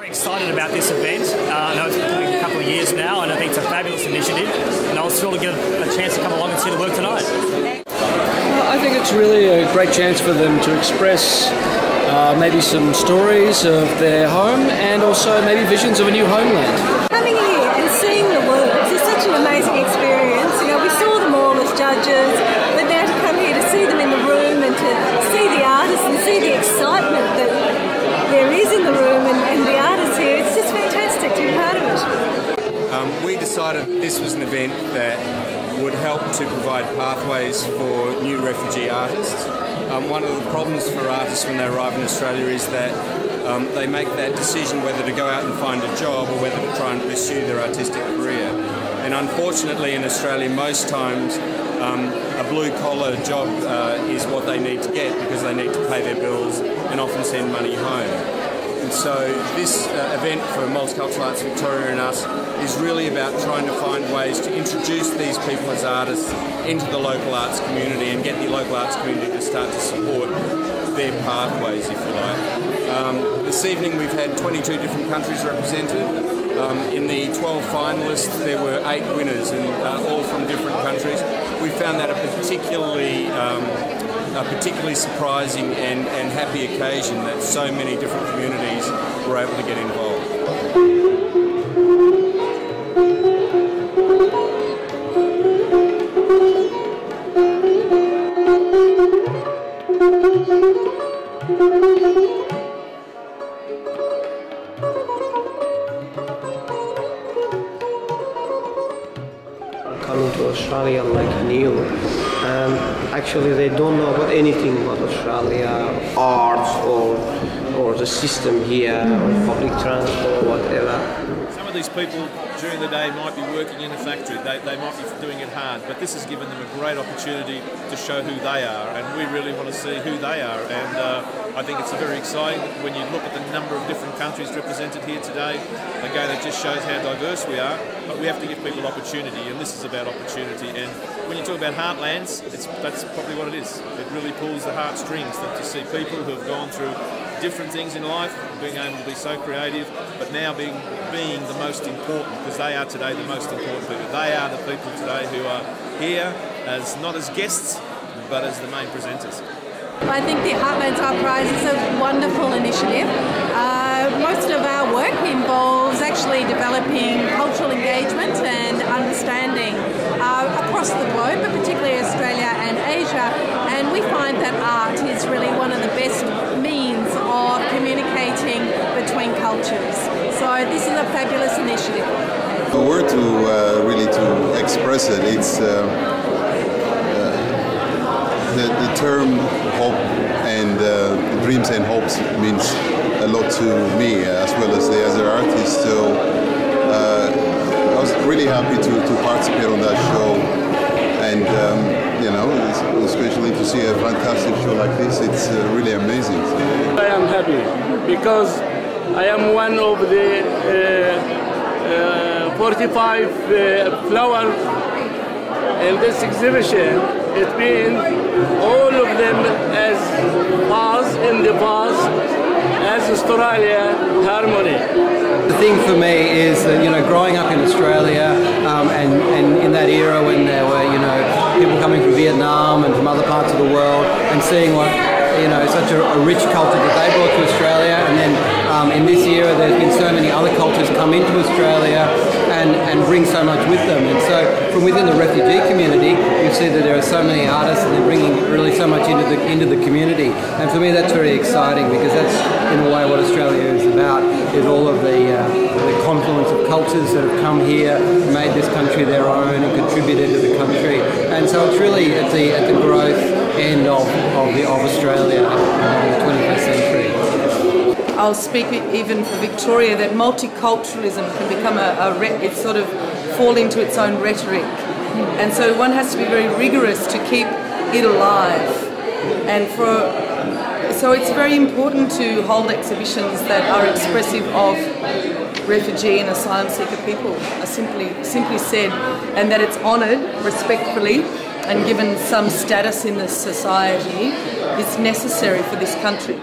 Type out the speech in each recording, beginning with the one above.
Excited about this event. I know it's been a couple of years now, and I think it's a fabulous initiative, and I was thrilled to get a chance to come along and see the work tonight. Well, I think it's really a great chance for them to express maybe some stories of their home and also maybe visions of a new homeland. Coming here and seeing the works is such an amazing experience. You know, we saw them all as judges, but now to come here to see them in the room and to see the artists and see the excitement that there is in the room and the artists here, it's just fantastic to be part of it. We decided this was an event that would help to provide pathways for new refugee artists. One of the problems for artists when they arrive in Australia is that they make that decision whether to go out and find a job or whether to try and pursue their artistic career. And unfortunately in Australia most times a blue-collar job is what they need to get because they need to pay their bills and often send money home. And so this event for Multicultural Arts Victoria and us is really about trying to find ways to introduce these people as artists into the local arts community and get the local arts community to start to support their pathways, if you like. This evening we've had 22 different countries represented. In the 12 finalists there were 8 winners, and all from different countries. We found that a particularly surprising and happy occasion that so many different communities were able to get involved. Coming to Australia like new. Actually, they don't know about anything about Australia, arts or the system here, or public transport, whatever. Some of these people during the day might be working in a factory, they might be doing it hard, but this has given them a great opportunity to show who they are, and we really want to see who they are. And I think it's very exciting when you look at the number of different countries represented here today. Again, it just shows how diverse we are, but we have to give people opportunity, and this is about opportunity. And when you talk about Heartlands, that's probably what it is. It really pulls the heartstrings to see people who have gone through different things in life, being able to be so creative, but now being the most important, because they are today the most important people. They are the people today who are here as not as guests, but as the main presenters. I think the Heartlands Art Prize is a wonderful initiative. Most of our work involves actually developing cultural engagement and understanding across the globe, but particularly Australia and Asia, and we find that art is really one of the best means of communicating between cultures. So this is a fabulous initiative. The word to really to express it, it's the term hope and dreams and hopes means a lot to me as well as the other artists. So I was really happy to participate on that show, and you know, especially to see a fantastic show like this, it's really amazing. I am happy because I am one of the 45 flowers in this exhibition. It means all of them as past in the past as Australia harmony. The thing for me is that, you know, growing up in Australia and in that era when there were, you know, people coming from Vietnam and from other parts of the world, and seeing what, you know, such a rich culture that they brought to Australia, and then in this era there's been so many other cultures come into Australia and bring so much with them. And so from within the refugee community, you see that there are so many artists and they're bringing really so much into the community. And for me that's very exciting, because that's in a way what Australia is about. is all of the confluence of cultures that have come here, made this country their own and contributed to the country. And so it's really at the growth end of Australia in the 21st century. I'll speak even for Victoria that multiculturalism can become it sort of fall into its own rhetoric. And so one has to be very rigorous to keep it alive. And so it's very important to hold exhibitions that are expressive of refugee and asylum seeker people, simply said, and that it's honoured respectfully and given some status in the society is necessary for this country.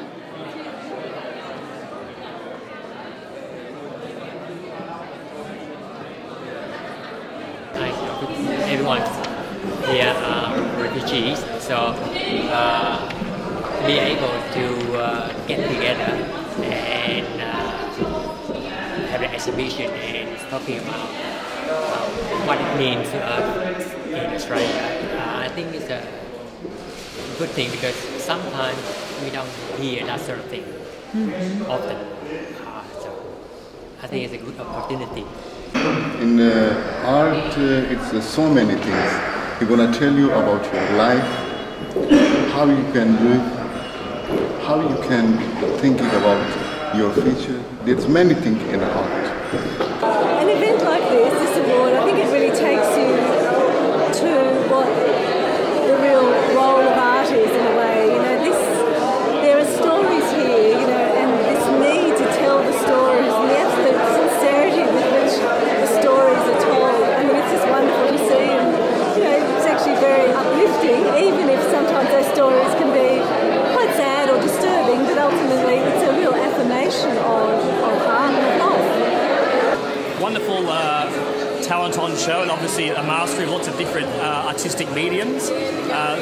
Everyone here are refugees, so be able to get together and have an exhibition and talking about what it means to us in Australia. I think it's a good thing because sometimes we don't hear that sort of thing often. So I think it's a good opportunity. In art, it's so many things. It's going to tell you about your life, how you can live, how you can think about your future. There's many things in art. An event like this award, I think it really takes you to what the real role of art is in a way. You know, there are stories here, you know, and this need to tell the stories and the absolute sincerity with which the stories are told. I mean, it's just wonderful to see, and you know, it's actually very uplifting, even if sometimes those stories can be quite sad or disturbing, but ultimately it's a real affirmation of art and of life. Wonderful talent on show, and obviously a mastery of lots of different artistic mediums.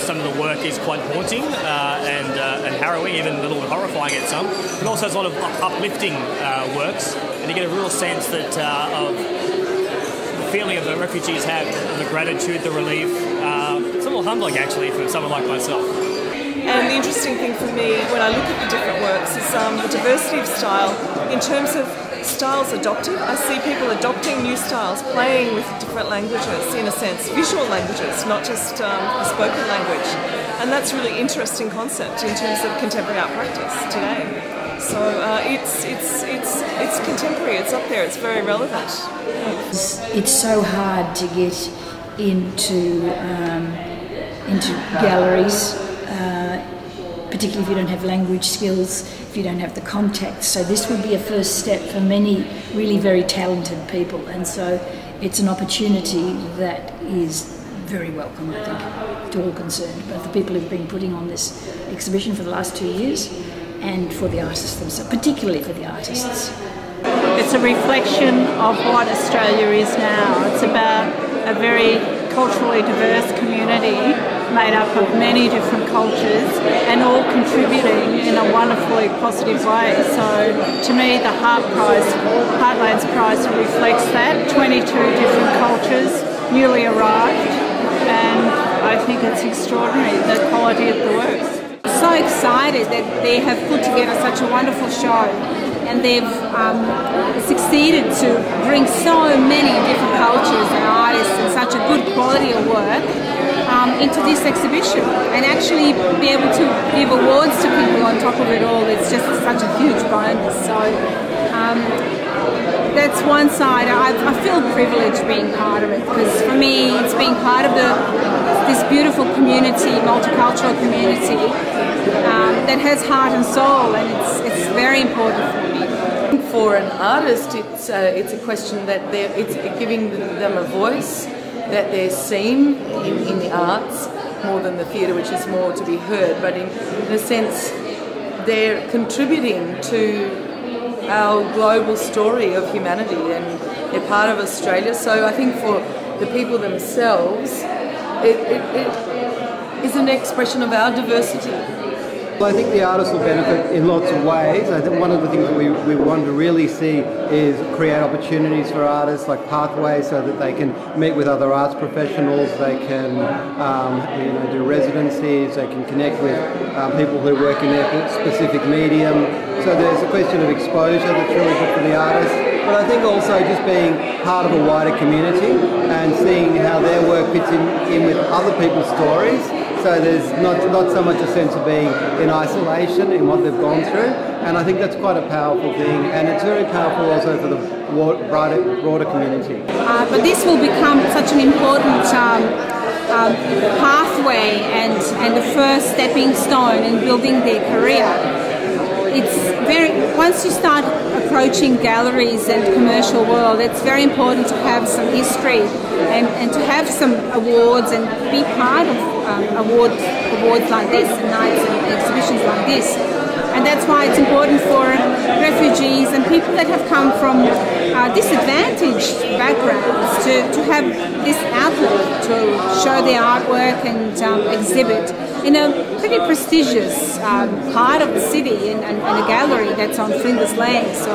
Some of the work is quite haunting and harrowing, even a little bit horrifying at some, but also has a lot of uplifting works, and you get a real sense that of the feeling of the refugees have, the gratitude, the relief. It's a little humbling actually for someone like myself. And the interesting thing for me when I look at the different works is the diversity of style in terms of styles adopted. I see people adopting new styles, playing with different languages, in a sense, visual languages, not just the spoken language. And that's a really interesting concept in terms of contemporary art practice today. So it's contemporary, it's up there, it's very relevant. It's so hard to get into galleries, particularly if you don't have language skills, if you don't have the contacts. So this would be a first step for many really very talented people, and so it's an opportunity that is very welcome, I think, to all concerned, both the people who've been putting on this exhibition for the last 2 years and for the artists themselves, particularly for the artists. It's a reflection of what Australia is now. It's about a very culturally diverse community made up of many different cultures and all contributing in a wonderfully positive way. So to me the Heartlands Prize reflects that. 22 different cultures newly arrived, and I think it's extraordinary, the quality of the works. So excited that they have put together such a wonderful show, and they've succeeded to bring so many different cultures and artists and such a good quality of work into this exhibition, and actually be able to give awards to people on top of it all. It's just such a huge bonus. So that's one side. I feel privileged being part of it, because for me it's being part of this beautiful community, multicultural community that has heart and soul, and it's very important for me. For an artist, it's a question that it's giving them a voice, that they're seen in the arts more than the theatre, which is more to be heard, but in a sense they're contributing to our global story of humanity, and they're part of Australia. So I think for the people themselves, it is an expression of our diversity. Well, I think the artists will benefit in lots of ways. I think one of the things that we want to really see is create opportunities for artists, like pathways, so that they can meet with other arts professionals, they can do residencies, they can connect with people who work in their specific medium. So there's a question of exposure that's really good for the artists, but I think also just being part of a wider community and seeing how their work fits in with other people's stories. So there's not so much a sense of being in isolation in what they've gone through, and I think that's quite a powerful thing, and it's very powerful also for the broader community. But this will become such an important pathway and the first stepping stone in building their career. It's once you start approaching galleries and commercial world, it's very important to have some history and to have some awards and be part of awards like this and nights and exhibitions like this. And that's why it's important for refugees and people that have come from disadvantaged backgrounds to have this outlet to show their artwork and exhibit in a pretty prestigious part of the city and a gallery that's on Flinders Lane. So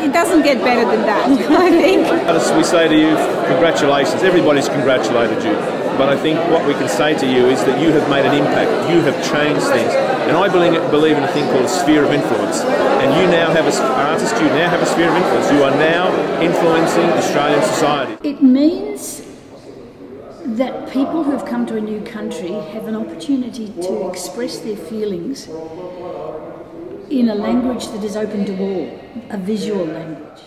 it doesn't get better than that, I think. We say to you, congratulations. Everybody's congratulated you. But I think what we can say to you is that you have made an impact. You have changed things. And I believe in a thing called a sphere of influence. And you now have, as an artist, you now have a sphere of influence. You are now influencing Australian society. It means that people who have come to a new country have an opportunity to express their feelings in a language that is open to all, a visual language.